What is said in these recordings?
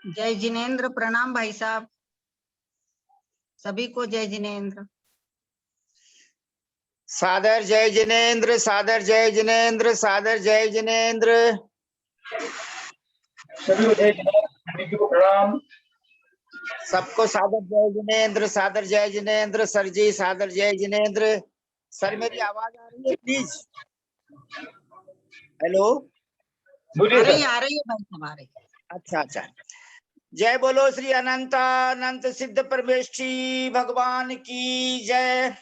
जय जिनेन्द्र। प्रणाम भाई साहब, सभी को जय जिनेन्द्र। सादर जय जिनेन्द्र, सादर जय जिनेन्द्र, सादर जय जिनेन्द्र। सभी को जय जिनेन्द्र, सभी को प्रणाम। सबको सादर जय जिनेन्द्र, सादर जय जिनेन्द्र। सर जी सादर जय जिनेन्द्र। सर मेरी आवाज आ रही है प्लीज? हेलो, बोलिए सर। आ रही है भाई साहब, आ रही है। अच्छा अच्छा। जय बोलो श्री अनंत सिद्ध परमेष्ठी भगवान की जय।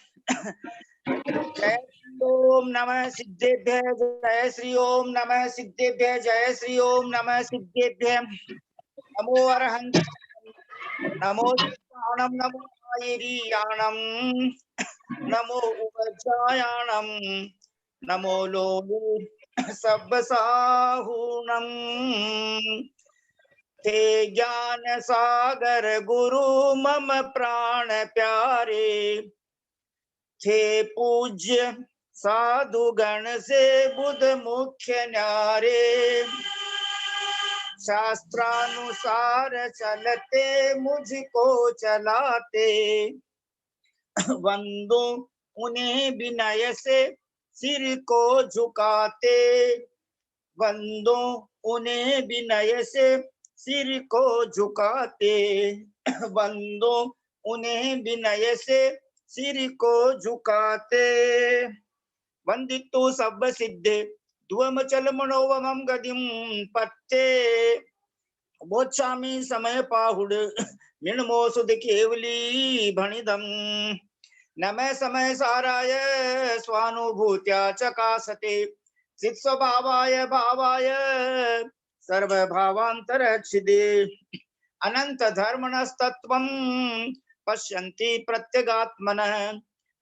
जय श्री ओम नमः सिद्धेभ्य, जय श्री ओम नमः सिद्धेभ्य, जय श्री ओम नमः सिद्धेभ्य। नमो अरहं, नमो शिवाणं, नमो आयिरीयाणं, नमो उपजायाणं, नमो लोले सब्बसाहूणं। ते ज्ञान सागर गुरु मम प्राण प्यारे, थे पूज्य साधु गण से बुध मुख्य न्यारे। शास्त्रानुसार चलते मुझको चलाते, वंदो उन्हें विनय से सिर को झुकाते, वंदो उन्हें विनय से सिर को झुकाते, वंदो उन्हें विनय से सिर को झुकाते। वंदितु सब सिद्धे ध्वम चल मनोवमं गदिम पत्ते, बोच्छामि समय पाहुड निर्मो सुध केवली भणिदम। नमः समय साराय स्वानुभूत्या चकासते, चित् स्वभावाय भावाय सर्वभावान्तरच्छिदे। अनंत धर्मणस्तत्वं पश्यन्ति प्रत्यगात्मनः,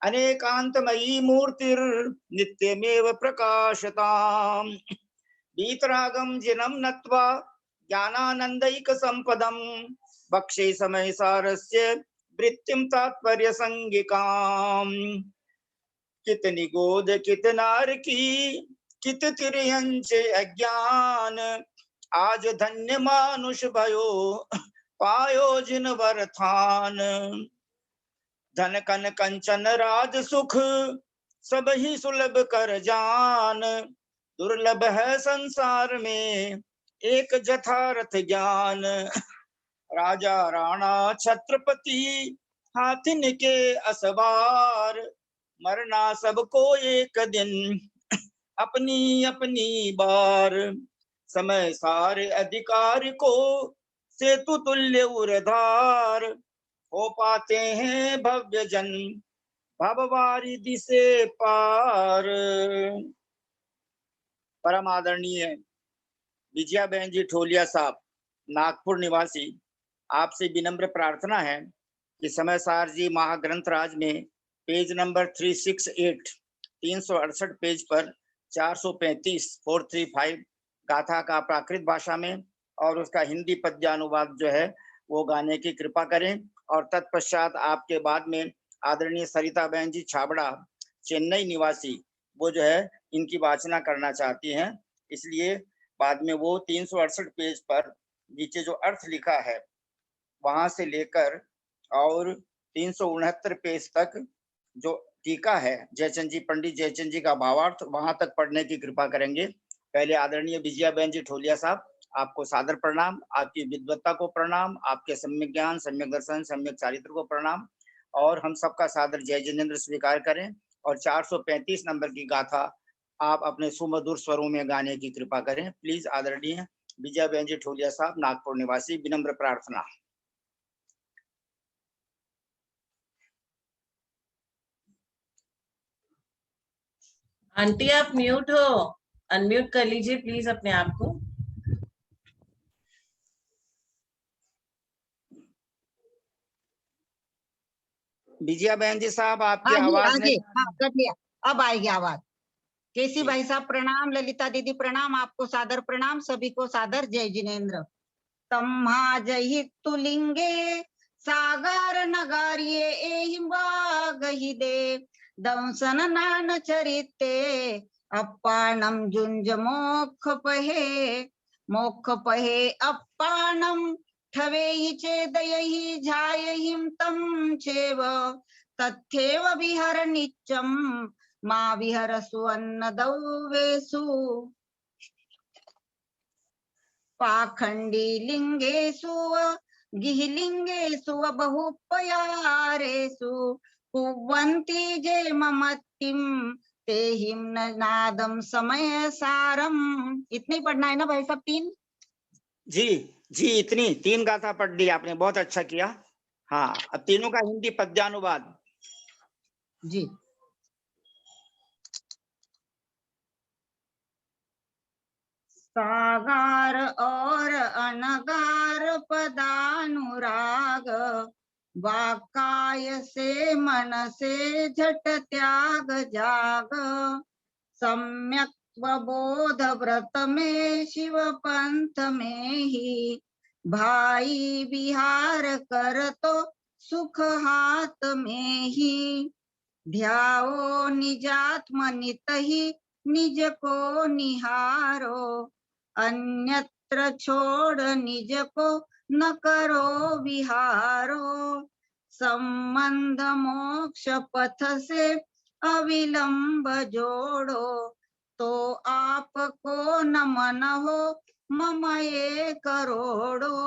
अनेकांतमयी मूर्तिर्नित्यमेव प्रकाशताम्। वीतरागं जिनं नत्वा ज्ञानानंदैक संपदं, बक्षे समय सारस्य वृत्तिं तात्पर्य संगिकाम्। कित निगोद कित नार की, कित तिर्यंच अज्ञान, आज धन्य मानुष भयो पायो जिन वरथान। धन कन कंचन राज सुख सब ही सुलभ कर जान, दुर्लभ है संसार में एक जथारथ ज्ञान। राजा राणा छत्रपति हाथिन के असवार, मरना सबको एक दिन अपनी अपनी बार। समय सारे अधिकार को सेतु तुल्य उरधार, हो पाते हैं भव्य जन भववारिधि से पार। परम आदरणीय विजया बहन जी ठोलिया साहब, नागपुर निवासी, आपसे विनम्र प्रार्थना है कि समय सार जी महाग्रंथ राज में पेज नंबर 368 368 पेज पर 435 435 गाथा का प्राकृत भाषा में और उसका हिंदी पद्यानुवाद जो है वो गाने की कृपा करें। और तत्पश्चात आपके बाद में आदरणीय सरिता बहन जी छाबड़ा, चेन्नई निवासी, वो जो है इनकी वाचना करना चाहती हैं, इसलिए बाद में वो 368 पेज पर नीचे जो अर्थ लिखा है वहां से लेकर और 369 पेज तक जो टीका है जयचंद जी, पंडित जयचंद जी का भावार्थ, वहां तक पढ़ने की कृपा करेंगे। पहले आदरणीय विजया बहन जी ठोलिया साहब, आपको सादर प्रणाम, आपकी विद्वत्ता को प्रणाम, आपके सम्यक ज्ञान, सम्यक दर्शन, सम्यक चारित्र को प्रणाम, और हम सबका सादर जय जिनेन्द्र स्वीकार करें। और 435 नंबर की गाथा आप अपने सुमधुर स्वरों में गाने की कृपा करें प्लीज। आदरणीय विजया बहन जी ठोलिया साहब, नागपुर निवासी, विनम्र प्रार्थना। आंटी आप म्यूट हो, अनम्यूट कर लीजिए प्लीज अपने आप को। विजया बहन जी साहब, आपकी आवाज नहीं, हाँ, कर लिया, अब आएगी आवाज। केसी जी। भाई साहब प्रणाम, ललिता दीदी प्रणाम, आपको सादर प्रणाम, सभी को सादर जय जिनेन्द्र। तम्हा जहि तुलिंगे सागर नगारिये एहि बागहि दे दंसन नान चरिते अप्पाणम जुंज मोक्ष पहे अप्पाणम ठवेहि चेदयहि झायहिं तं चेव तथ्येव विहर नित्यं मा विहरसु अन्नदौवेषु पाखंडी लिंगेषु गिहिलिंगेषु बहुपयारेषु कुवन्ति जे ममतिम तेहिम नादम समय सारम। इतनी ही पढ़ना है ना भाई साहब? 3 जी जी, इतनी 3 गाथा पढ़ ली आपने, बहुत अच्छा किया। हाँ, अब तीनों का हिंदी पद्यानुवाद। जी। सागार और अनगार पदानुराग वाकाय से मन से झट त्याग जाग सम्यक बोध व्रत में शिव पंथ में ही भाई विहार कर तो सुख हाथ में ही ध्याओ निजात्म नित ही निज को निहारो अन्यत्र छोड़ निज को न करो विहारो संबंध मोक्ष पथ से अविलंब जोड़ो तो आपको न मन हो मम ये करोड़ो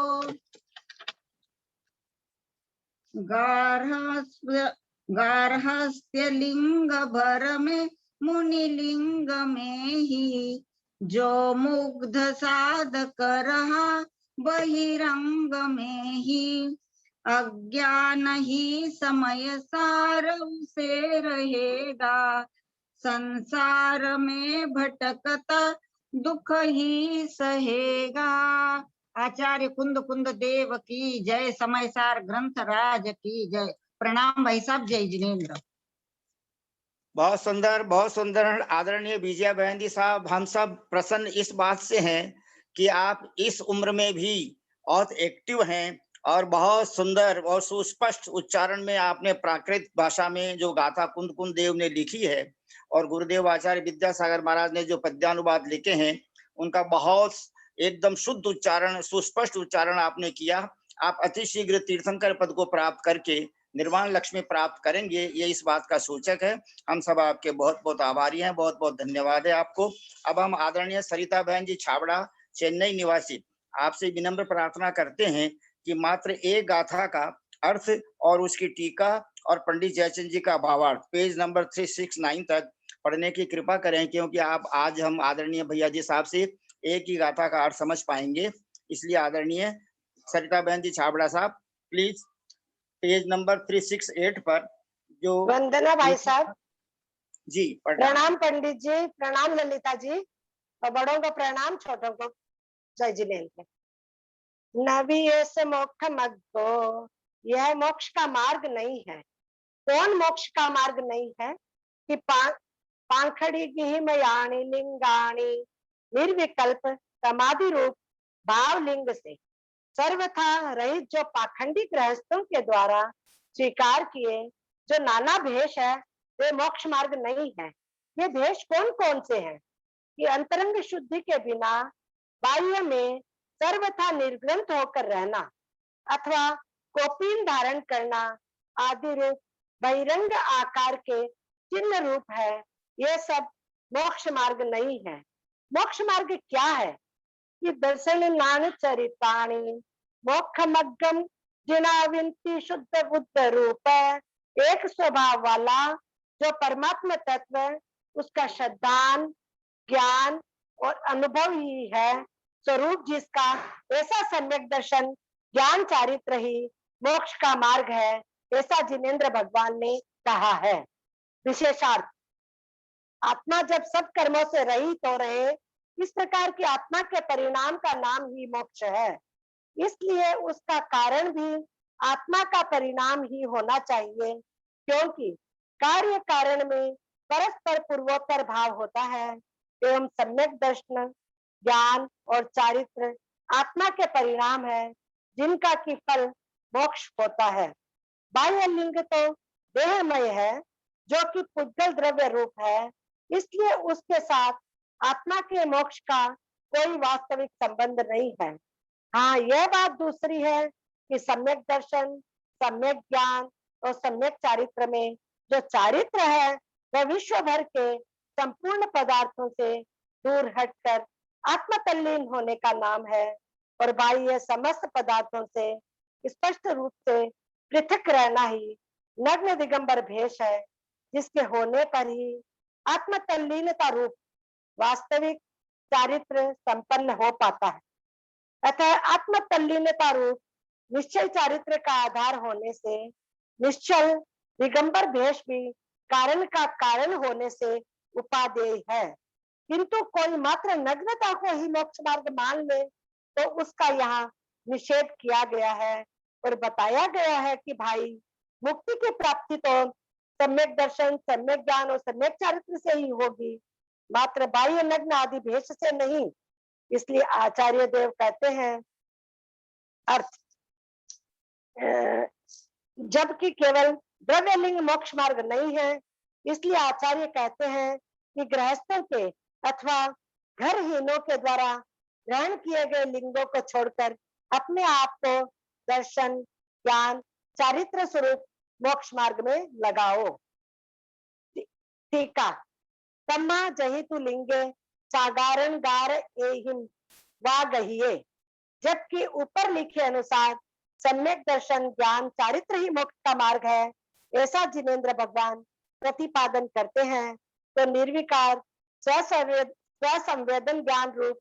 गार्हस्थ्य लिंग भर में मुनि लिंग में ही जो मुग्ध साधक रहा बहिरंग में ही अज्ञान ही समय सार उसे रहेगा संसार में भटकता दुख ही सहेगा। आचार्य कुंद कुंद देव की जय, समय सार ग्रंथ राज की जय। प्रणाम भाई साहब, जय जिनेन्द्र। बहुत सुंदर, बहुत सुंदर। आदरणीय विजया बहन जी साहब, हम सब प्रसन्न इस बात से हैं कि आप इस उम्र में भी बहुत एक्टिव हैं और बहुत सुंदर और सुस्पष्ट उच्चारण में आपने प्राकृत भाषा में जो गाथा कुंद कुंद देव ने लिखी है और गुरुदेव आचार्य विद्यासागर महाराज ने जो पद्यानुवाद लिखे हैं, उनका बहुत एकदम शुद्ध उच्चारण, सुस्पष्ट उच्चारण आपने किया। आप अति शीघ्र तीर्थंकर पद को प्राप्त करके निर्वाण लक्ष्मी प्राप्त करेंगे, ये इस बात का सूचक है। हम सब आपके बहुत बहुत आभारी हैं, बहुत बहुत धन्यवाद है आपको। अब हम आदरणीय सरिता बहन जी छाबड़ा, चेन्नई निवासी, आपसे विनम्र प्रार्थना करते हैं कि मात्र एक गाथा का अर्थ और उसकी टीका और पंडित जयचंद जी का भावार्थ पेज नंबर 369 तक पढ़ने की कृपा करें, क्योंकि आप आज हम आदरणीय भैया जी साहब से एक ही गाथा का अर्थ समझ पाएंगे। इसलिए आदरणीय सरिता बहन जी छाबड़ा साहब, प्लीज पेज नंबर 368 पर जो वंदना भाई साहब जी। प्रणाम पंडित जी, प्रणाम ललिता जी, और बड़ों को प्रणाम, छोटों को जय जिनेन्द्र। नबी ऐसे मोक्ष मग को, यह मोक्ष का मार्ग नहीं है। कौन मोक्ष का मार्ग नहीं है कि पाखड़ी गिहिमयाणी लिंगाणी निर्विकल्प समाधि रूप भाव लिंग से सर्वथा रहित जो पाखंडी गृहस्थों के द्वारा स्वीकार किए जो नाना भेष है, वे मोक्ष मार्ग नहीं है। ये भेष कौन कौन से हैं कि अंतरंग शुद्धि के बिना बाह्य में सर्वथा निर्ग्रंथ होकर रहना अथवा कोपीन धारण करना आदि रूप बहिरंग आकार के चिन्ह रूप है, ये सब मोक्ष मार्ग नहीं है। मोक्ष मार्ग क्या है कि दर्शन नान चरिताणी मोक्ष मग्गम जिना विंती शुद्ध बुद्ध रूप है, एक स्वभाव वाला जो परमात्मा तत्व है, उसका श्रद्धान ज्ञान और अनुभव ही है स्वरूप, जिसका ऐसा सम्यक दर्शन ज्ञान चारित्र ही मोक्ष का मार्ग है, ऐसा जिनेन्द्र भगवान ने कहा है। विशेषार्थ, आत्मा जब सब कर्मों से रहित हो रहे, इस प्रकार की आत्मा के परिणाम का नाम ही मोक्ष है। इसलिए उसका कारण भी आत्मा का परिणाम ही होना चाहिए, क्योंकि कार्य कारण में परस्पर पूर्वोत्तर भाव होता है एवं सम्यक दर्शन, ज्ञान और चारित्र आत्मा के परिणाम है जिनका की फल मोक्ष होता है। बाह्य लिंग तो देहमय है जो कि पुद्गल द्रव्य रूप है, इसलिए उसके साथ आत्मा के मोक्ष का कोई वास्तविक संबंध नहीं है। हाँ, यह बात दूसरी है कि सम्यक दर्शन, सम्यक ज्ञान और सम्यक चारित्र में जो चारित्र है वह विश्व भर के संपूर्ण पदार्थों से दूर हटकर आत्म तल्लीन होने का नाम है और बाह्य समस्त पदार्थों से स्पष्ट रूप से पृथक रहना ही नग्न दिगंबर भेष है, जिसके होने पर ही आत्म तल्लीनता रूप वास्तविक चारित्र संपन्न हो पाता है। अतः आत्म तल्लीनता रूप निश्चय चारित्र का आधार होने से निश्चल दिगंबर भेष भी कारण का कारण होने से उपादेय है, किंतु कोई मात्र नग्नता को ही मोक्ष मार्ग मान ले तो उसका यहाँ निषेध किया गया है और बताया गया है कि भाई मुक्ति की प्राप्ति तो सम्यक दर्शन, सम्यक ज्ञान और सम्यक चारित्र से ही होगी, मात्र बाह्य नग्न आदि भेष से नहीं। इसलिए आचार्य देव कहते हैं अर्थ जबकि केवल द्रव्यलिंग मोक्ष मार्ग नहीं है, इसलिए आचार्य कहते हैं कि गृहस्थों के अथवा घरहीनों के द्वारा ग्रहण किए गए लिंगों को छोड़कर अपने आप को दर्शन, ज्ञान, चारित्र स्वरूप मोक्ष मार्ग में लगाओ। टीका तम्मा जहितु लिंगे सागारण गार एहिम वा गहिए, जबकि ऊपर लिखे अनुसार सम्यक दर्शन, ज्ञान, चारित्र ही मोक्ष का मार्ग है, ऐसा जिनेंद्र भगवान प्रतिपादन करते हैं, तो निर्विकार स्वसंवेदन ज्ञान रूप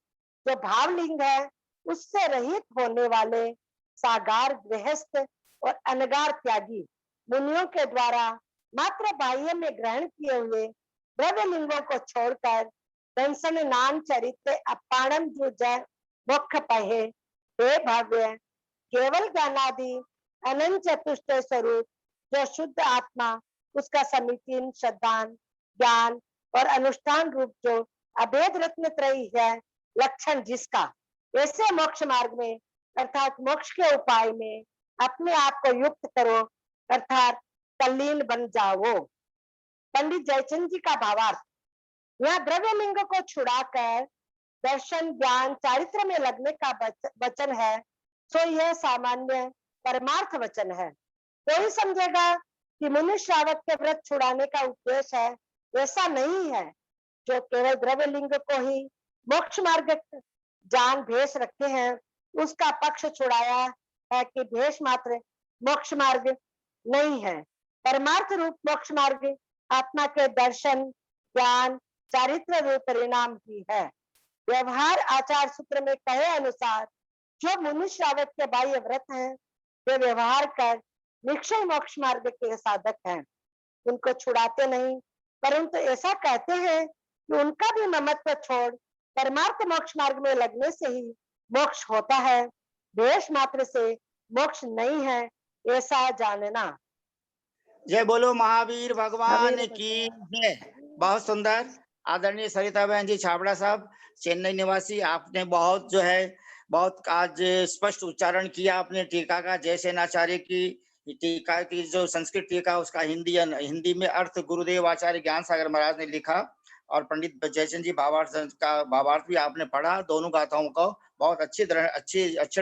जो भावलिंग है उससे रहित होने वाले सागार गृहस्थ और अनगार त्यागी मुनियों के द्वारा मात्र बाह्य में ग्रहण किए हुए द्रव्य लिंगों को छोड़कर दंसन नाम चरित्र अपाणम जो जय मुख पहे हे भव्य केवल ज्ञानादि अनंत चतुष्ट स्वरूप जो शुद्ध आत्मा, उसका समीचीन श्रद्धान, ज्ञान और अनुष्ठान रूप जो अभेद रत्न त्रयी है, लक्षण जिसका, ऐसे मोक्ष मार्ग में अर्थात मोक्ष के उपाय में अपने आप को युक्त करो अर्थात तल्लीन बन जाओ। पंडित जयचंद जी का भावार्थ, यहाँ द्रव्य लिंग को छुड़ाकर दर्शन, ज्ञान, चारित्र में लगने का वचन है, तो यह सामान्य परमार्थ वचन है। कोई समझेगा कि मुनि श्रावक के व्रत छुड़ाने का उपदेश है, ऐसा नहीं है। जो केवल द्रव्य लिंग को ही मोक्ष मार्ग जान भेष रखे हैं, उसका पक्ष छुड़ाया है कि भेष मात्र मोक्ष मार्ग नहीं है। परमार्थ रूप मोक्ष मार्ग आत्मा के दर्शन, ज्ञान, चारित्र रूप परिणाम ही है। व्यवहार आचार सूत्र में कहे अनुसार जो मुनि श्रावक के बाह्य व्रत हैं, वे व्यवहार कर निश्चय मोक्ष मार्ग के साधक हैं, उनको छुड़ाते नहीं, परंतु ऐसा कहते हैं कि उनका भी ममत्व छोड़ परमार्थ मोक्ष मार्ग में लगने से ही मोक्ष होता है, भेष मात्र से मोक्ष नहीं है, ऐसा जानना। जय बोलो महावीर भगवान की जय। बहुत सुंदर। आदरणीय सरिता बहन जी छाबड़ा साहब, चेन्नई निवासी, आपने बहुत जो है बहुत आज स्पष्ट उच्चारण किया अपने टीका का। जय सेनाचार्य की टीका की जो संस्कृत टीका उसका हिंदी में अर्थ गुरुदेव आचार्य ज्ञान सागर महाराज ने लिखा और पंडित जयचंद जी भावार्थ भी आपने पढ़ा। दोनों गाथाओं को बहुत अच्छे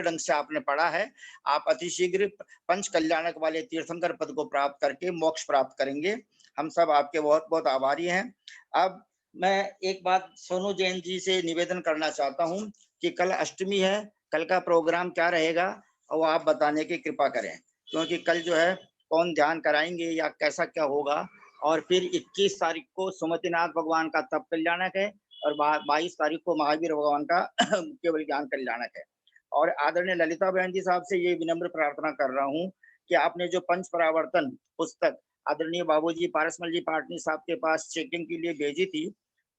ढंग से आपने पढ़ा है। आप अतिशीघ्र पंच कल्याणक वाले तीर्थंकर पद को प्राप्त करके मोक्ष प्राप्त करेंगे। हम सब आपके बहुत बहुत आभारी हैं। अब मैं एक बात सोनू जैन जी से निवेदन करना चाहता हूं कि कल अष्टमी है, कल का प्रोग्राम क्या रहेगा और वो आप बताने की कृपा करें, क्योंकि कल जो है कौन ध्यान कराएंगे या कैसा क्या होगा। और फिर 21 तारीख को सुमतिनाथ भगवान का तप कल्याणक है और 22 तारीख को महावीर भगवान का केवल ज्ञान कल्याणक है। और आदरणीय ललिता बहन जी साहब से ये विनम्र प्रार्थना कर रहा हूँ कि आपने जो पंच परावर्तन पुस्तक आदरणीय बाबूजी पारसमल जी पाटनी साहब के पास चेकिंग के लिए भेजी थी,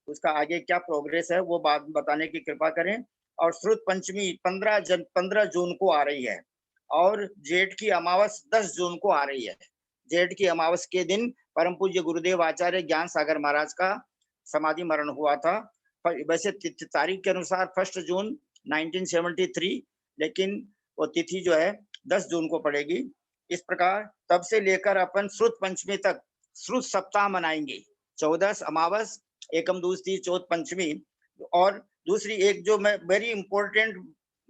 उसका आगे क्या प्रोग्रेस है वो बात बताने की कृपा करें। और श्रुत पंचमी 15 जून को आ रही है और जेठ की अमावस 10 जून को आ रही है। जेठ की अमावस के दिन परम पूज्य गुरुदेव आचार्य ज्ञान सागर महाराज का समाधि मरण हुआ था। वैसे तारीख के अनुसार 1 जून 1973, लेकिन वो तिथि जो है 10 जून को पड़ेगी। इस प्रकार तब से लेकर अपन श्रुत पंचमी तक श्रुत सप्ताह मनाएंगे। 14 अमावस, एकम दूसरी चौथ पंचमी। और दूसरी एक जो मैं वेरी इंपॉर्टेंट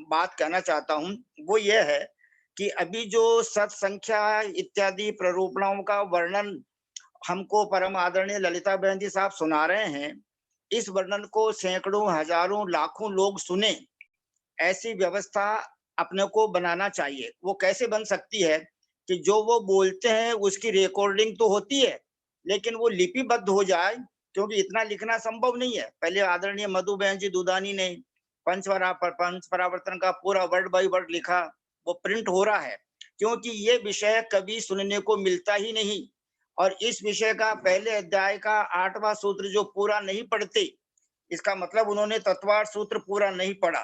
बात कहना चाहता हूँ वो ये है कि अभी जो सत संख्या इत्यादि प्ररूपणाओं का वर्णन हमको परम आदरणीय ललिता बहन जी साहब सुना रहे हैं, इस वर्णन को सैकड़ों, हजारों, लाखों लोग सुने, ऐसी व्यवस्था अपने को बनाना चाहिए। वो कैसे बन सकती है कि जो वो बोलते हैं उसकी रिकॉर्डिंग तो होती है, लेकिन वो लिपिबद्ध हो जाए, क्योंकि इतना लिखना संभव नहीं है। पहले आदरणीय मधु बहन जी दुदानी ने पंच परावर्तन का पूरा वर्ड बाय वर्ड लिखा, वो प्रिंट हो रहा है, क्योंकि ये विषय कभी सुनने को मिलता ही नहीं। और इस विषय का पहले अध्याय का 8वां सूत्र जो पूरा नहीं पढ़ते, इसका मतलब उन्होंने तत्वार्थ सूत्र पूरा नहीं पढ़ा।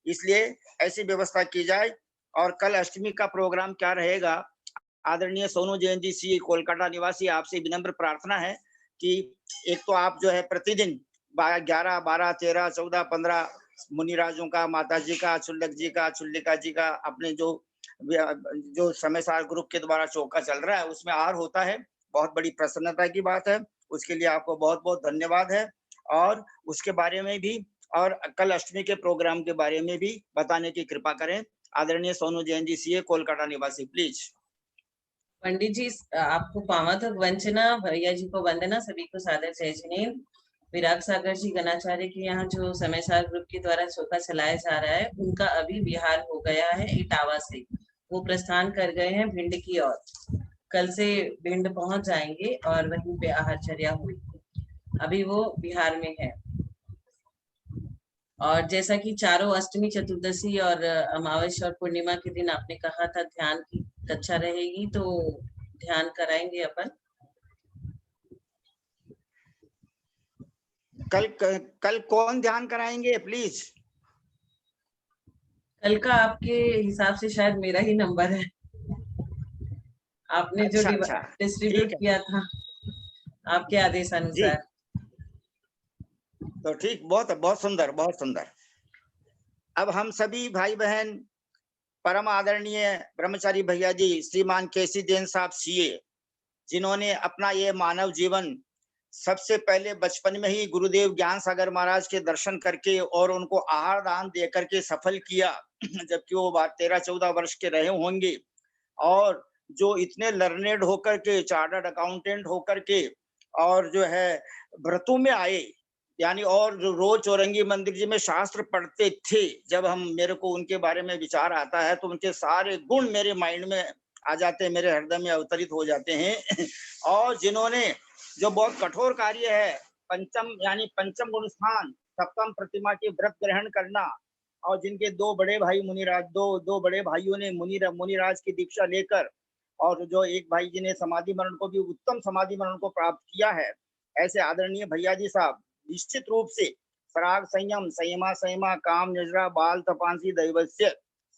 इसलिए ऐसी व्यवस्था की जाए। और कल अष्टमी का प्रोग्राम क्या रहेगा, आदरणीय सोनू जैन जी सी कोलकाता निवासी, आपसे विनम्र प्रार्थना है कि एक तो आप जो है प्रतिदिन 11, 12, 13, 14, 15 मुनिराजों का, माता जी का, चुल्लक जी का, चुल्लिका जी का, अपने जो समय सार ग्रुप के द्वारा चौका चल रहा है उसमें आहार होता है। बहुत बड़ी प्रसन्नता की बात है, उसके लिए आपको बहुत बहुत धन्यवाद है। और उसके बारे में भी और कल अष्टमी के प्रोग्राम के बारे में भी बताने की कृपा करें। आदरणीय सोनू जैन जी सीए कोलकाता निवासी, प्लीज। पंडित जी, आपको पावाधक वंचना, भैया जी को वंदना, सभी को सादर जय जिनेन्द्र। विराग सागर जी गणाचार्य के यहाँ जो समय सार ग्रुप के द्वारा चौका चलाया जा रहा है, उनका अभी विहार हो गया है इटावा से। वो प्रस्थान कर गए हैं भिंड की ओर। कल से भिंड पहुंच जाएंगे और वहीं पे आहारचर्या हुई। अभी वो बिहार में है। और जैसा कि चारों अष्टमी, चतुर्दशी और अमावस्या और पूर्णिमा के दिन आपने कहा था ध्यान की कक्षा रहेगी, तो ध्यान कराएंगे अपन। कल कौन ध्यान कराएंगे प्लीज? कल का आपके हिसाब से शायद मेरा ही नंबर है। आपने जो अच्छा, डिस्ट्रीब्यूट ठीक है, किया था आपके आदेश अनुसार। तो ठीक, बहुत बहुत सुंदर, बहुत सुंदर। अब हम सभी भाई बहन परम आदरणीय ब्रह्मचारी भैया जी श्रीमान केसी जैन साहब सीए, जिन्होंने अपना ये मानव जीवन सबसे पहले बचपन में ही गुरुदेव ज्ञान सागर महाराज के दर्शन करके और उनको आहार दान दे करके सफल किया, जबकि वो 13-14 वर्ष के रहे होंगे। और जो इतने लर्नेड होकर के, चार्टर्ड अकाउंटेंट होकर के, और जो है व्रतों में आए, यानी और रोज चौरंगी मंदिर जी में शास्त्र पढ़ते थे। जब मेरे को उनके बारे में विचार आता है तो उनके सारे गुण मेरे माइंड में आ जाते हैं, मेरे हृदय में अवतरित हो जाते हैं। और जिन्होंने जो बहुत कठोर कार्य है, पंचम गुण स्थान, सप्तम प्रतिमा के व्रत ग्रहण करना, और जिनके दो बड़े भाई मुनिराज, दो बड़े भाइयों ने मुनिराज की दीक्षा लेकर, और जो एक भाई जी ने समाधि मरण को भी, उत्तम समाधि मरण को प्राप्त किया है, ऐसे आदरणीय भैया जी साहब निश्चित रूप से सराग संयम, संयमा काम निजरा बाल तपांसी दैवस्य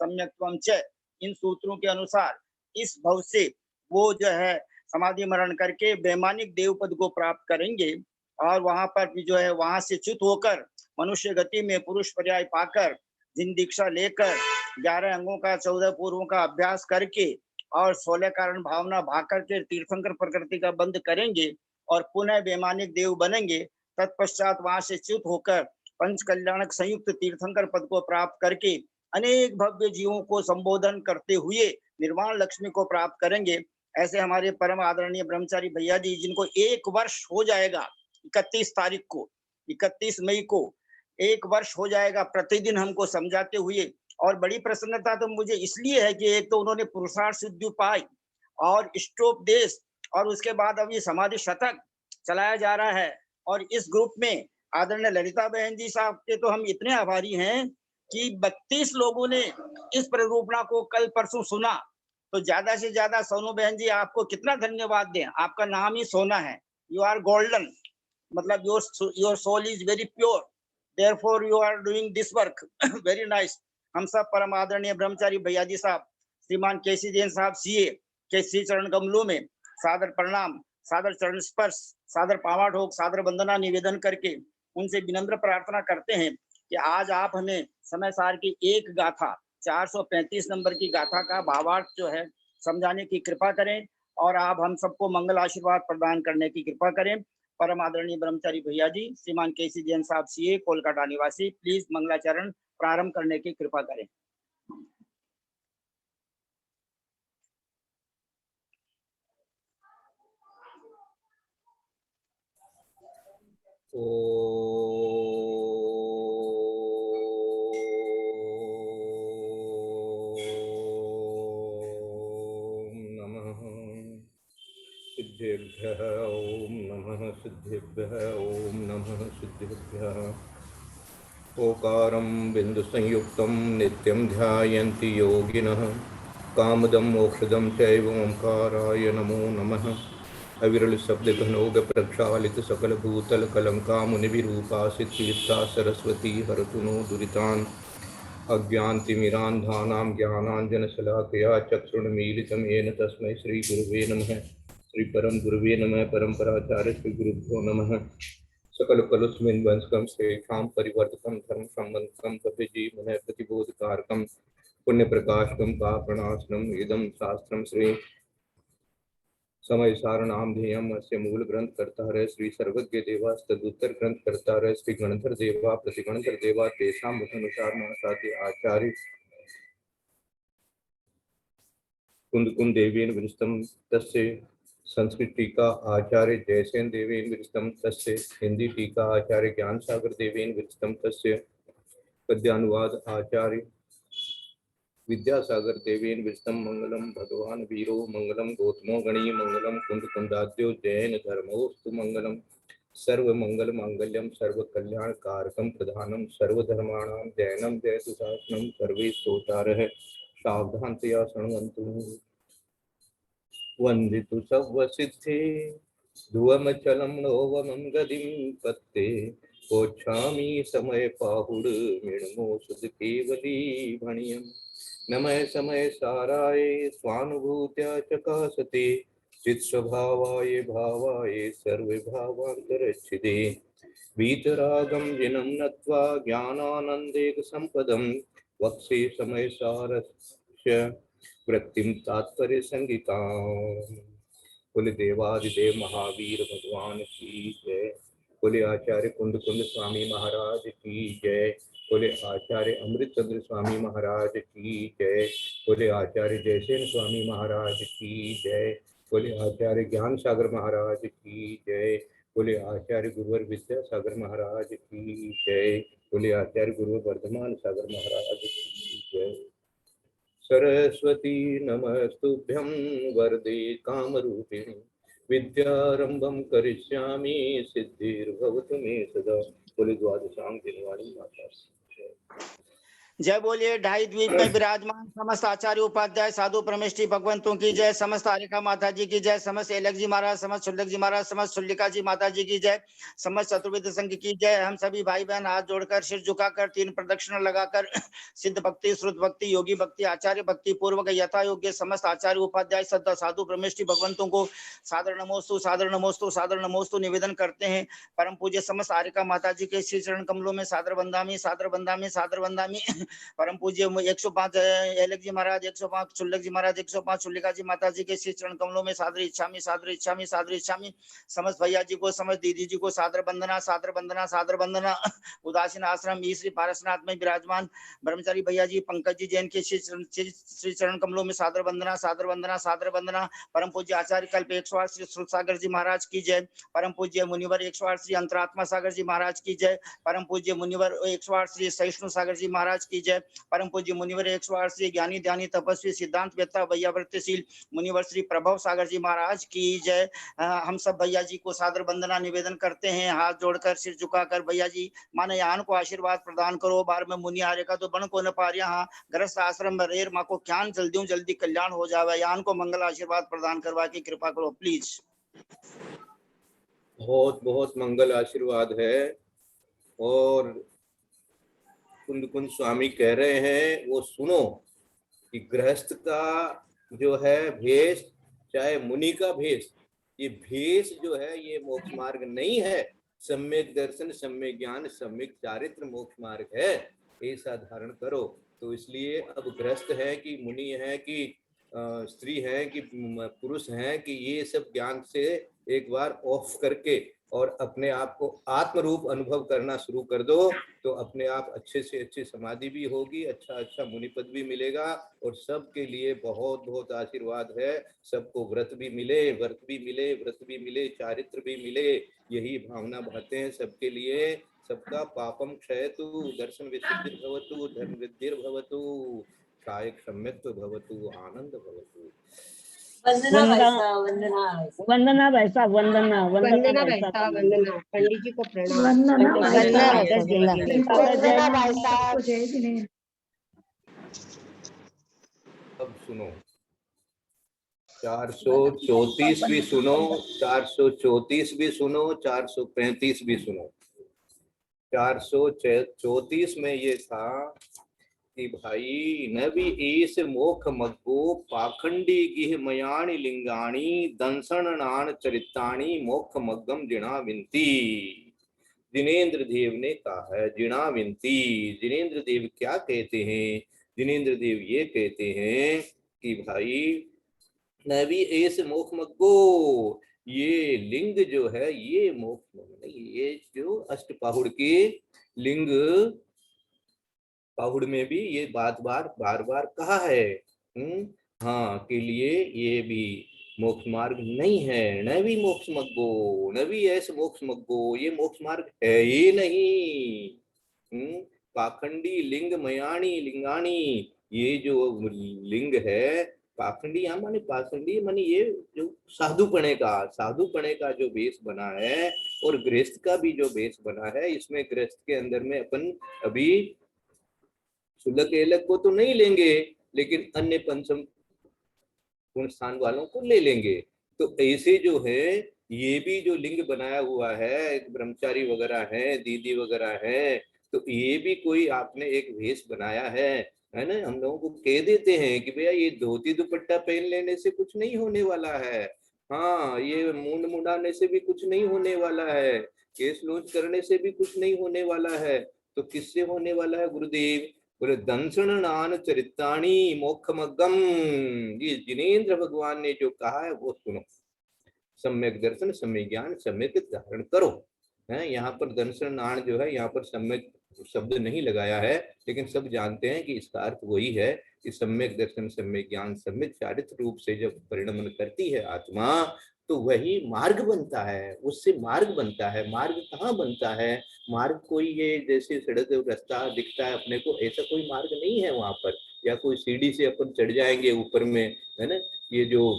सम्यक्त्वम च, इन सूत्रों के अनुसार इस भव से वो जो है समाधि मरण करके वैमानिक देव पद को प्राप्त करेंगे। और वहां पर भी जो है वहां से च्युत होकर मनुष्य गति में पुरुष पर्याय पाकर, जिन दीक्षा लेकर 11 अंगों का 14 पूर्वों का अभ्यास करके और 16 कारण भावना भाग करके तीर्थंकर प्रकृति का बंद करेंगे और पुनः वैमानिक देव बनेंगे। तत्पश्चात वहां से च्युत होकर पंच कल्याणक संयुक्त तीर्थंकर पद को प्राप्त करके अनेक भव्य जीवों को संबोधन करते हुए निर्वाण लक्ष्मी को प्राप्त करेंगे। ऐसे हमारे परम आदरणीय ब्रह्मचारी भैया जी, जिनको 1 वर्ष हो जाएगा 31 तारीख को, 31 मई को 1 वर्ष हो जाएगा प्रतिदिन हमको समझाते हुए। और बड़ी प्रसन्नता तो मुझे इसलिए है कि एक तो उन्होंने पुरुषार्थ सिद्धि पाई और इष्टोपदेश, और उसके बाद अब ये समाधि शतक चलाया जा रहा है। और इस ग्रुप में आदरणीय ललिता बहन जी साहब के तो हम इतने आभारी हैं कि 32 लोगों ने इस प्ररूपणा को कल परसों सुना। तो ज्यादा से ज्यादा सोनू बहन जी आपको कितना धन्यवाद दें, आपका नाम ही सोना है। यू आर गोल्डन, मतलब your soul is very pure, therefore you are doing this work very nice. हम सब परम आदरणीय ब्रह्मचारी भैया जी साहब श्रीमान केसी जैन साहब सीए के श्री चरण कमलों में सादर प्रणाम, सादर चरण स्पर्श, सादर पावा ढोक, सादर वंदना निवेदन करके उनसे विनम्र प्रार्थना करते हैं कि आज आप हमें समय सार की एक गाथा 435 नंबर की गाथा का भावार्थ जो है समझाने की कृपा करें और आप हम सबको मंगल आशीर्वाद प्रदान करने की कृपा करें। परम आदरणीय ब्रह्मचारी भैया जी, श्रीमान केसी जैन साहब सीए, कोलकाता निवासी, प्लीज मंगलाचरण प्रारंभ करने की कृपा करें। सिद्धेभ्यः ॐ नमः सिद्धेभ्यः ॐ नमः सिद्धेभ्यः। ओकारं बिन्दुसंयुक्तं नित्यं ध्यायन्ति योगिनः कामदं मोक्षदं चैव ओंकाराय नमो नमः। अविरल शब्द घनोग प्रक्षालित सकल भूतल कलंका मुनिविरूपासित तीर्था सरस्वती हरतु नो दुरितान् अज्ञानतिमिरान्धानां ज्ञानाञ्जनशलाकया चक्षुरुन्मीलितं येन तस्मै श्रीगुरुवे नमः। श्री परम गुरुवे नमः। परम्पराचार्य श्री गुरुभ्यो नमः। सकल कलुस्मिन् वंशकं श्रेष्ठां परिवर्तकं धर्म संबंधकं कपिजी मुनः प्रतिबोधकारकं पुण्य प्रकाशकं पापनाशनम् इदं शास्त्रं श्री समय सारणाम ध्येयम अस्य मूल ग्रंथ करता है श्री सर्वज्ञ देवा तदुत्तर ग्रंथ करता है श्री गणधर देवा प्रतिगणधर देवा तेषां वचनुसार महासाध्य आचार्य कुंद देवेन विरस्तम तस्य संस्कृत टीका आचार्य जयसेन देवेन विरस्तम तस्य हिंदी टीका आचार्य ज्ञान सागर देवेन विरस्तम तस्य पद्यानुवाद आचार्य विद्यासागर देवेन विष्णु मंगलम भगवान वीरो मंगलम गौतमो गणी मंगलम कुंद कुंदाद्यो जैन धर्मोस्तु मंगलम सर्व मंगल मांगल्यम सर्व कल्याण कारकम प्रधानम सर्वधर्माणां जैनम जयतु शासनम सर्वे स्तोतारः सावधानतया शृण्वन्तु। वंदितु सव्वसिद्धे ध्रुवमचलं नोवमं गदिं पत्ते कोच्छामि समय पाहुड मिणमो सुध केवली भणियम्। नमः समय साराय स्वानुभूत्या चकासते चित्स्वभावाय भावाय सर्वे भावान्तरच्छिदे वीतरागं जिनं नत्वा ज्ञानानन्देक संपदं वक्षे समय सारस्य वृत्तिं तात्पर्य संगीताम्। कुल देवादिदेव महावीर भगवान की जय। कुल आचार्य कुंद स्वामी महाराज की जय। कुल आचार्य अमृतचंद्र स्वामी महाराज की जय। कुल आचार्य जयसेन स्वामी महाराज की जय। कुल आचार्य ज्ञान सागर महाराज की जय। कुल आचार्य गुरुवर विद्यासागर महाराज की जय। कुल आचार्य गुरुवर वर्धमान सागर महाराज की जय। सरस्वती नमस्तुभ्यं वरदे कामरूपिणी विद्यारंभं करिष्यामि सिद्धिर्भवतु मे सदा। बोले द्वादशांग दिनवाणी माता। जय बोलिए ढाई द्वीप में विराजमान समस्त आचार्य उपाध्याय साधु परमेष्ठी भगवंतों की जय। समस्त आरिका माता जी की जय। समस्त एलक जी महाराज, समस्त शुल्लक जी महाराज, समस्त शुल्लिका जी माता जी की जय। समस्त चतुर्वेद संघ की जय। हम सभी भाई बहन हाथ जोड़कर सिर झुकाकर 3 प्रदक्षिणा लगाकर सिद्ध भक्ति, श्रुत भक्ति, योगी भक्ति, आचार्य भक्ति पूर्वक यथा योग्य समस्त आचार्य उपाध्याय सदा साधु परमेष्ठी भगवंतों को सादर नमोस्तु, सादर नमोस्तु, सादर नमोस्तु निवेदन करते हैं। परम पूज्य समस्त आरिका माता जी के श्री चरण कमलों में सादर बंदामी, सादर बंदामी, सादर बंदामी। परम पूज्य 105 एलक जी महाराज, 105 शुल्लक जी महाराज, 105 शुल्लिका जी माता जी के श्री चरण कमलों में सादर इच्छामी, सादर इच्छामी, सादर इच्छामी। समस्त भैया जी को, समस्त दीदी जी को सादर वंदना, सादर वंदना, सादर वंदना। उदासीन आश्रम श्री पारसनाथ में विराजमान ब्रह्मचारी भैया जी पंकज जी जैन के श्री चरण कमलों में सादर वंदना, सादर वंदना, सादर वंदना। परम पूज्य आचार्य कल्प 108 श्री श्रुत सागर जी महाराज की जय। परम पूज्य मुनिवर 108 श्री अंतरात्मा सागर जी महाराज की जय। परम पूज्य मुनिवर 108 श्री सहिष्णु सागर जी महाराज की जय। परम पूज्य मुनिवर 108 श्री ज्ञानी ध्यानी तपस्वी सिद्धांत वेत्ता वैयावृत्तिशील मुनिवर श्री प्रभव सागर जी महाराज की जय। हम सब भैया जी को सादर वंदना निवेदन करते हैं, हाथ जोड़कर सिर झुकाकर। भैया जी माने यान को आशीर्वाद प्रदान करो। बार में मुनि हारे का तो बन को न पार यहाँ ग्रस्त आश्रम में रेर माँ को ज्ञान जल्दी जल्दी कल्याण हो जावे। यान को मंगल आशीर्वाद प्रदान करवा की कृपा करो प्लीज। बहुत बहुत मंगल आशीर्वाद है। और कुंद स्वामी कह रहे हैं वो सुनो कि गृहस्थ का जो है भेष, चाहे मुनि का भेष, ये भेष जो है ये मोक्ष मार्ग नहीं है, सम्यक दर्शन, सम्यक ज्ञान, सम्यक चारित्र मोक्ष मार्ग है, ऐसा धारण करो। तो इसलिए अब ग्रस्त है कि मुनि है कि स्त्री है कि पुरुष है कि ये सब ज्ञान से एक बार ऑफ करके और अपने आप को आत्म रूप अनुभव करना शुरू कर दो, तो अपने आप अच्छे से अच्छी समाधि भी होगी, अच्छा अच्छा मुनि पद भी मिलेगा, और सबके लिए बहुत बहुत आशीर्वाद है। सबको व्रत भी मिले, व्रत भी मिले, व्रत भी मिले, चारित्र भी मिले, यही भावना बहते हैं सबके लिए। सबका पापम क्षयतु, दर्शन विशुद्धिर्भवतु, धर्म वृद्धिर्भवतु, कायिक सम्यक्त्व भवतु, आनंद भवतु। वंदना वंदना भाई साहब, वंदना भाई साहब। वंदना भाई साहब, वंदना वंदना वंदना भाई भाई साहब, साहब, वंदना पंडित जी को प्रणाम। वंदना वंदना भाई साहब, भैया जय जी जिला। की। वंदना भाई साहब। अब सुनो, 434 भी सुनो, 434 भी सुनो, 435 भी सुनो। 434 में ये था कि भाई न भी ईस मोख मग्गो पाखंडी गिह मयाणी लिंगाणी दंसन नान चरिताणी मोख मग्गम जिणा विंती। जिनेन्द्र देव ने कहा है जिणा विंती। जिनेन्द्र देव क्या कहते हैं? जिनेन्द्र देव ये कहते हैं कि भाई न भी ऐस मोख मग्गो, ये लिंग जो है ये मोक्ष नहीं, ये जो अष्टपाहुड़ के लिंग पाहुड़ में भी ये बार बार कहा है हाँ के लिए ये भी मोक्ष मार्ग नहीं है। न भी मोक्ष मग्गो, न भी ऐसे मोक्ष मग्गो, ये मोक्ष मार्ग है ही नहीं। पाखंडी लिंग मयाणी लिंगाणी, ये जो लिंग है पाखंडी, यहाँ माने पाखंडी माने ये जो साधुपणे का जो वेश बना है, और गृहस्थ का भी जो वेश बना है, इसमें गृहस्थ के अंदर में अपन अभी शुल्क एलक को तो नहीं लेंगे, लेकिन अन्य पंचम गुण स्थान वालों को ले लेंगे। तो ऐसे जो है ये भी जो लिंग बनाया हुआ है, ब्रह्मचारी वगैरह है, दीदी वगैरह है, तो ये भी कोई आपने एक वेश बनाया है ना। हम लोगों को कह देते हैं कि भैया ये धोती दुपट्टा पहन लेने से कुछ नहीं होने वाला है, हाँ ये मूंड मुंडाने से भी कुछ नहीं होने वाला है, केस लॉन्च करने से भी कुछ नहीं होने वाला है। तो किससे होने वाला है गुरुदेव? बोले दंसन नान चरिताणी मोक्षमग्गम। ये जिनेन्द्र भगवान ने जो कहा है वो सुनो, सम्यक दर्शन, सम्यक ज्ञान, सम्यक धारण करो। है यहाँ पर दंसन नान जो है यहाँ पर सम्यक शब्द नहीं लगाया है, लेकिन सब जानते हैं कि इसका अर्थ वही है कि सम्यक दर्शन, सम्यक ज्ञान, सम्यक चारित्र रूप से जब परिणमन करती है आत्मा, तो वही मार्ग बनता है, उससे मार्ग बनता है। मार्ग कहाँ बनता है? मार्ग कोई ये जैसे सड़क रास्ता दिखता है अपने को, ऐसा कोई मार्ग नहीं है वहां पर, या कोई सीढ़ी से अपन चढ़ जाएंगे ऊपर में, है ना। ये जो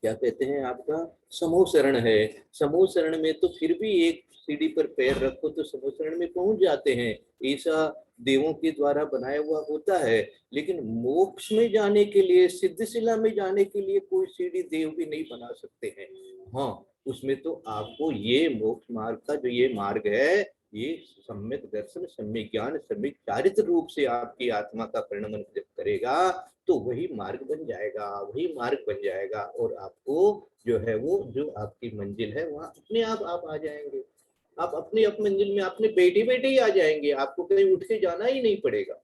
क्या कहते हैं आपका समूह शरण है, समूह शरण में तो फिर भी एक सीढ़ी पर पैर रखो तो समूह शरण में पहुंच जाते हैं, ऐसा देवों के द्वारा बनाया हुआ होता है। लेकिन मोक्ष में जाने के लिए, सिद्धशिला में जाने के लिए कोई सीढ़ी देव भी नहीं बना सकते हैं। हाँ, उसमें तो आपको ये मोक्ष मार्ग का जो ये मार्ग है, ये सम्यक दर्शन, सम्यक ज्ञान, सम्यक चारित्र रूप से आपकी आत्मा का परिणमन जब करेगा तो वही मार्ग बन जाएगा, वही मार्ग बन जाएगा, और आपको जो है वो जो आपकी मंजिल है वहां अपने आप आ जाएंगे। आप अपने मंजिल में अपने बैठे बैठे ही आ जाएंगे, आपको कहीं उठ के जाना ही नहीं पड़ेगा,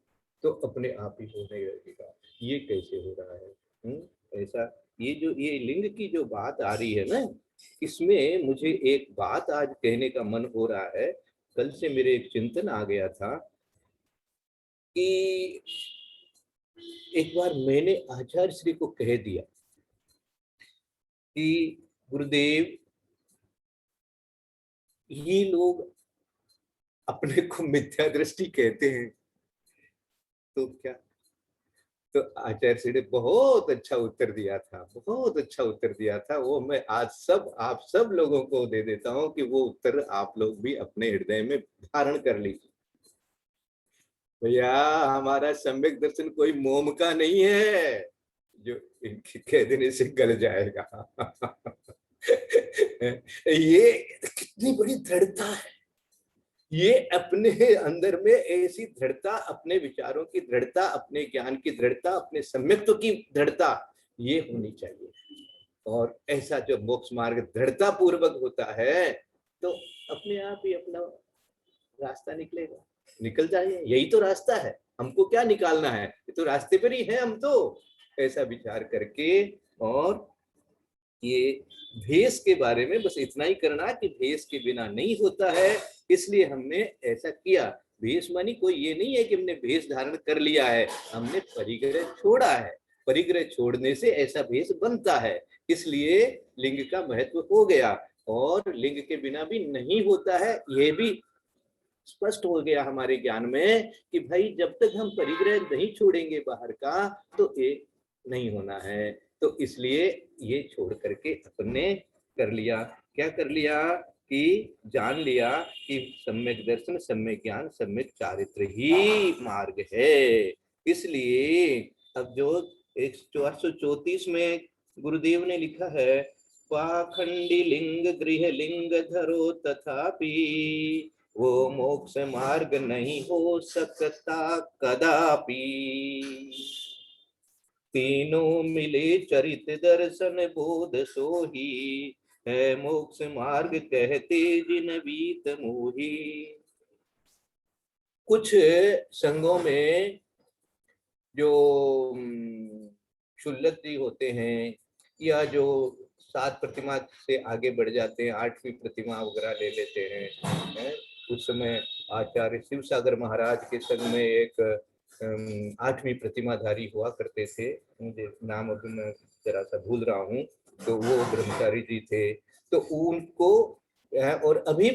तो अपने आप ही होने लगेगा। ये कैसे हो रहा है? ऐसा ये जो ये लिंग की जो बात आ रही है ना, इसमें मुझे एक बात आज कहने का मन हो रहा है। कल से मेरे एक चिंतन आ गया था कि एक बार मैंने आचार्य श्री को कह दिया कि गुरुदेव ये लोग अपने को मिथ्या दृष्टि कहते हैं, तो क्या? तो आचार्य श्री ने बहुत अच्छा उत्तर दिया था, बहुत अच्छा उत्तर दिया था। वो मैं आज आप सब लोगों को दे देता हूं कि वो उत्तर आप लोग भी अपने हृदय में धारण कर लीजिए। भैया हमारा सम्यक दर्शन कोई मोम का नहीं है जो इनके कह देने से गल जाएगा। ये कितनी बड़ी दृढ़ता है, ये अपने अंदर में ऐसी दृढ़ता, अपने विचारों की दृढ़ता, अपने ज्ञान की दृढ़ता, अपने सम्यक्त्व की दृढ़ता, ये होनी चाहिए। और ऐसा जो मोक्ष मार्ग दृढ़ता पूर्वक होता है तो अपने आप ही अपना रास्ता निकलेगा, निकल जाइए, यही तो रास्ता है, हमको क्या निकालना है, ये तो रास्ते पर ही है हम तो। ऐसा विचार करके, और ये भेष के बारे में बस इतना ही करना कि भेष के बिना नहीं होता है, इसलिए हमने ऐसा किया। भेष मानी कोई ये नहीं है कि हमने भेष धारण कर लिया है, हमने परिग्रह छोड़ा है, परिग्रह छोड़ने से ऐसा भेष बनता है, इसलिए लिंग का महत्व हो गया। और लिंग के बिना भी नहीं होता है, ये भी स्पष्ट हो गया हमारे ज्ञान में कि भाई जब तक हम परिग्रह नहीं छोड़ेंगे बाहर का तो ये नहीं होना है। तो इसलिए ये छोड़ करके अपने कर लिया, क्या कर लिया कि जान लिया कि सम्यक दर्शन, सम्यक ज्ञान, सम्यक चारित्र ही मार्ग है। इसलिए अब जो 434 में गुरुदेव ने लिखा है, पाखंडी लिंग गृह लिंग धरो तथापि वो मोक्ष मार्ग नहीं हो सकता कदापि। तीनों मिले चरित दर्शन बोध सोही, है मोक्ष मार्ग कहते जिन बीत मोही। कुछ संघों में जो क्षुल्लक जी होते हैं या जो 7 प्रतिमा से आगे बढ़ जाते हैं, 8वीं प्रतिमा वगैरह ले लेते हैं, उस समय आचार्य शिव सागर महाराज के संग में एक 8वीं प्रतिमाधारी हुआ करते थे, मुझे नाम अभी मैं जरा सा भूल रहा हूँ, तो वो ब्रह्मचारी जी थे। तो उनको और अभी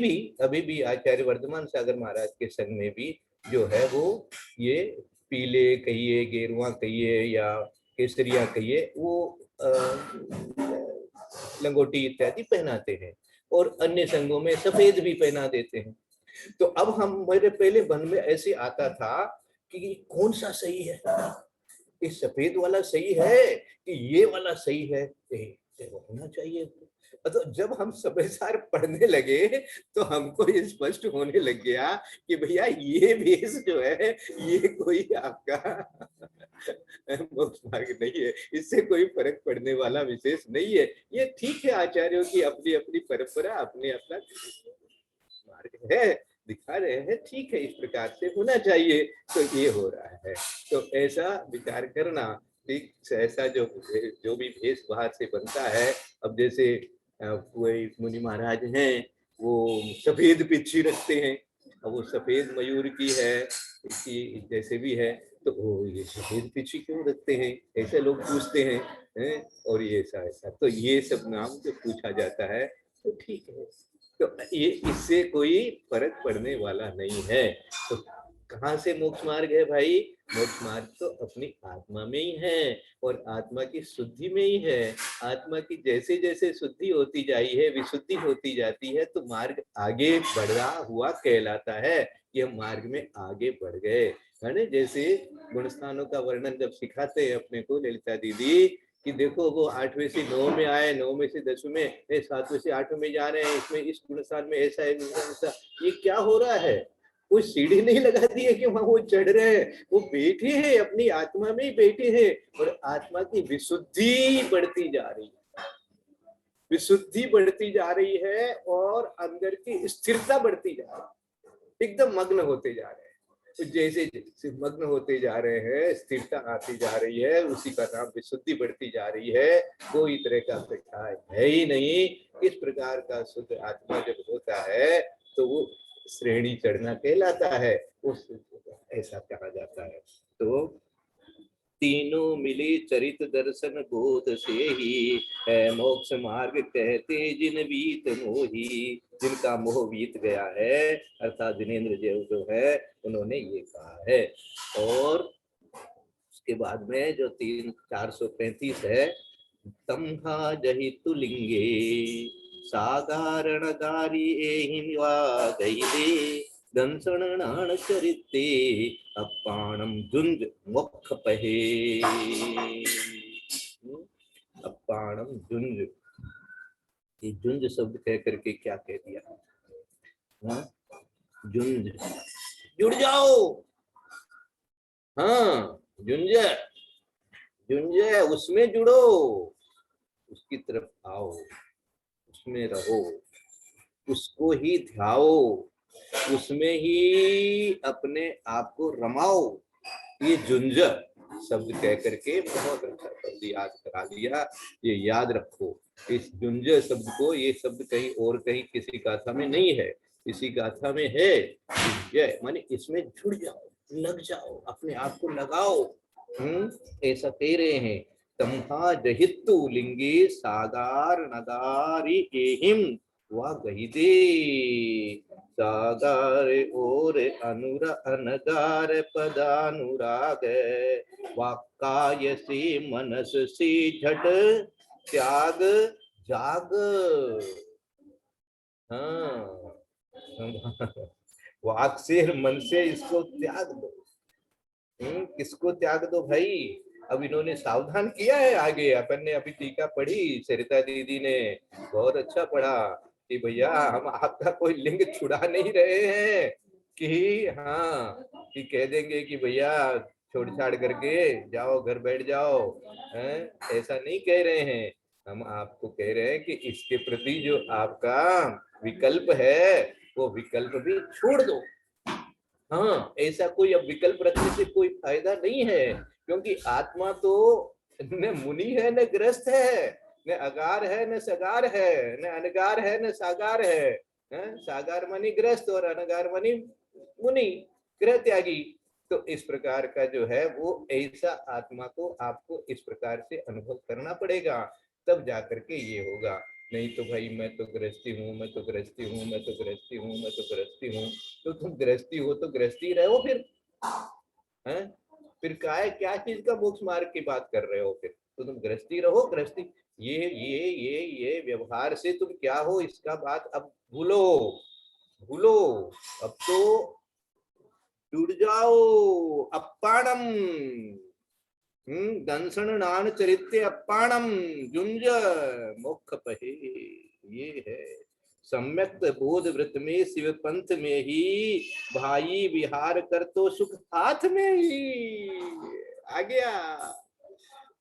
भी आचार्य वर्धमान सागर महाराज के संग में भी जो है वो ये पीले कहिए, गेरुआ कहिए या केसरिया कहिए, वो लंगोटी इत्यादि पहनाते हैं, और अन्य संघों में सफेद भी पहना देते हैं। तो अब हम मेरे पहले मन में ऐसे आता था कि कौन सा सही है, ये सफेद वाला सही है कि ये वाला सही है, होना चाहिए। तो जब हम समय सार पढ़ने लगे तो हमको ये स्पष्ट होने लग गया कि भैया ये भेष जो है ये कोई आपका मोक्ष मार्ग नहीं है, इससे कोई फर्क पड़ने वाला विशेष नहीं है। ये ठीक है, आचार्यों की अपनी अपनी परंपरा, अपने अपना मार्ग है, दिखा रहे हैं, ठीक है, इस प्रकार से होना चाहिए, तो ये हो रहा है। तो ऐसा विचार करना, ठीक, ऐसा जो भी भेष बाहर से बनता है। अब जैसे कोई मुनि महाराज हैं, वो सफेद पिच्छी रखते हैं, अब वो सफेद मयूर की है, इसकी जैसे भी है, तो वो ये सफेद पिच्छी क्यों रखते हैं, ऐसे लोग पूछते हैं, और ये ऐसा, तो ये सब नाम जो पूछा जाता है तो ठीक है, तो ये इससे कोई फर्क पड़ने वाला नहीं है। तो कहाँ से मोक्ष मार्ग है भाई? मोक्ष मार्ग तो अपनी आत्मा में ही है, और आत्मा की शुद्धि में ही है। आत्मा की जैसे जैसे शुद्धि होती जाई है, विशुद्धि होती जाती है, तो मार्ग आगे बढ़ा हुआ कहलाता है कि हम मार्ग में आगे बढ़ गए, है ना। जैसे गुणस्थानों का वर्णन जब सिखाते हैं अपने को ललिता दीदी कि देखो वो 8वें से 9 में आए, 9 में से 10 में, 7वें से 8 में जा रहे हैं, इसमें इस गुणस्थान में ऐसा है, ये क्या हो रहा है? कोई सीढ़ी नहीं लगा दी है कि वहां वो चढ़ रहे हैं, वो बैठे हैं, अपनी आत्मा में ही बैठे हैं, और आत्मा की विशुद्धि बढ़ती जा रही है, विशुद्धि बढ़ती जा रही है, और अंदर की स्थिरता बढ़ती जा रही है, एकदम मग्न होते जा रहे हैं। तो जैसे जैसे मग्न होते जा रहे हैं, स्थिरता आती जा रही है, उसी का नाम विशुद्धि बढ़ती जा रही है। कोई तरह का प्रकार है ही नहीं। इस प्रकार का शुद्ध आत्मा जब होता है तो वो श्रेणी चढ़ना कहलाता है, उस ऐसा कहा जाता है। तो तीनों मिले चरित दर्शन बोध से ही, है मोक्ष मार्ग कहते जिन बीत मोही। जिनका मोह बीत गया है, अर्थात जिनेंद्र जो है, उन्होंने ये कहा है। और उसके बाद में जो 435 है, तम्हा जहितु लिंगे सागारणगारी एहिवा गईले, दंसणान चरिते अपाणम जुंज मुख पहे। अपाणम जुंज, ये जुंज शब्द कह करके क्या कह दिया? जुंज, जुड़ जाओ, हाँ जुंज, जुंज उसमें जुड़ो, उसकी तरफ आओ, उसमें रहो, उसको ही ध्याओ, उसमें ही अपने आप को रमाओ। ये जुंज शब्द कह करके बहुत अच्छा शब्द याद करा दिया। ये याद रखो इस जुंज शब्द को। ये शब्द कहीं और कहीं किसी गाथा में नहीं है, इसी गाथा में है। ये माने इसमें जुड़ जाओ, लग जाओ, अपने आप को लगाओ। ऐसा कह रहे हैं। तम्हा जहितु लिंगे सागार नगारी एहिम वा गहिदे। सागार और अनुर अनगार पदानुराग वाक्काय से मनस से झट त्याग जाग। हाँ, वाक से मन से इसको त्याग दो। किसको त्याग दो भाई? अब इन्होंने सावधान किया है। आगे अपन ने अभी टीका पढ़ी, सरिता दीदी ने बहुत अच्छा पढ़ा कि भैया हम आपका कोई लिंग छुड़ा नहीं रहे हैं कि हाँ कि कह देंगे कि भैया छोड़ छाड़ करके जाओ, घर बैठ जाओ, हैं? ऐसा नहीं कह रहे हैं। हम आपको कह रहे हैं कि इसके प्रति जो आपका विकल्प है वो विकल्प भी छोड़ दो। हाँ, ऐसा कोई अब विकल्प रखने से कोई फायदा नहीं है, क्योंकि आत्मा तो न मुनि है न ग्रस्त है, न अगार है न सगार है, न अनगार है न सागार है। सागार मनी ग्रस्त और अनगार मनी मुनि ग्रह त्यागी। तो इस प्रकार का जो है वो ऐसा आत्मा को आपको इस प्रकार से अनुभव करना पड़ेगा, तब जाकर के ये होगा। नहीं तो भाई मैं तो गृहस्थी हूँ, मैं तो गृहस्थी हूँ, मैं तो गृहस्थी हूँ, मैं तो गृहस्थी हूँ। तो तुम गृहस्थी हो तो गृहस्थी रहो फिर, हैं? फिर क्या चीज का मोक्ष मार्ग की बात कर रहे हो? फिर तो तुम गृहस्थी रहो, गृहस्थी। ये व्यवहार से तुम क्या हो इसका बात अब भूलो, भूलो। अब तो जुड़ जाओ। अप्पाणम दंसन नान चरित्य अप्पाणम जुंज मोक्ष पहे। ये है सम्यक बोध व्रत में शिव पंथ में ही भाई विहार कर तो सुख हाथ में ही आ गया,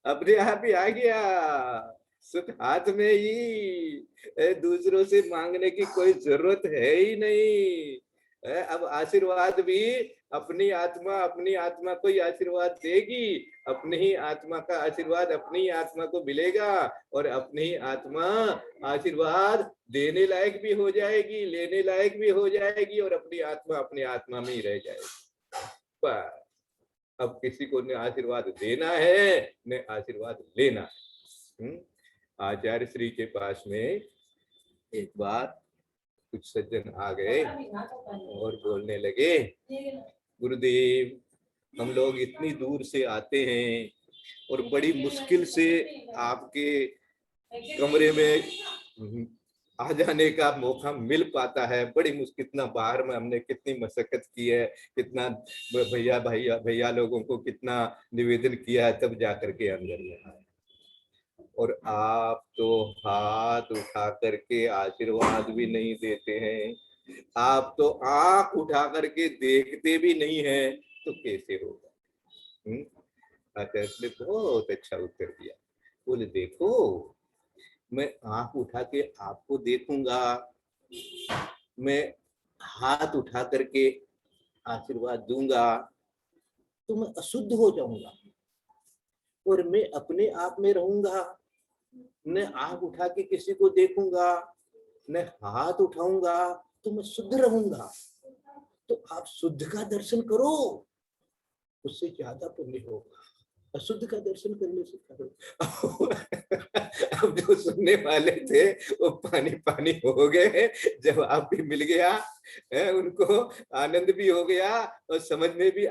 अपने आप ही आ गया सुख हाथ में ही। दूसरों से मांगने की कोई जरूरत है ही नहीं। अब आशीर्वाद भी अपनी आत्मा को ही आशीर्वाद देगी। अपनी ही आत्मा का आशीर्वाद अपनी ही आत्मा को मिलेगा और अपनी ही आत्मा आशीर्वाद देने लायक भी हो जाएगी, लेने लायक भी हो जाएगी और अपनी आत्मा में ही रह जाएगी। अब किसी को न आशीर्वाद देना है न आशीर्वाद लेना है। आचार्य श्री के पास में एक बार कुछ सज्जन आ गए और बोलने लगे, गुरुदेव हम लोग इतनी दूर से आते हैं और बड़ी मुश्किल से आपके कमरे में आ जाने का मौका मिल पाता है। बड़ी मुश्किल, कितना बाहर में हमने कितनी मशक्कत की है, कितना भैया लोगों को कितना निवेदन किया है, तब जाकर के अंदर में आए। और आप तो हाथ उठा करके आशीर्वाद भी नहीं देते हैं, आप तो आंख उठा करके देखते भी नहीं हैं, तो कैसे होगा? आचार्य ने बहुत अच्छा उत्तर दिया। बोले देखो, मैं आंख उठा के आपको देखूंगा, मैं हाथ उठा करके आशीर्वाद दूंगा तो मैं अशुद्ध हो जाऊंगा और मैं अपने आप में रहूंगा। न आंख उठा के किसी को देखूंगा, न हाथ उठाऊंगा, तो मैं शुद्ध रहूंगा। तो आप शुद्ध का दर्शन करो, उससे ज्यादा पुण्य होगा। अशुद्ध का दर्शन करने से करो। अब जो सुनने वाले थे वो पानी पानी हो गए, जवाब भी मिल गया, उनको आनंद भी हो गया और समझ में भी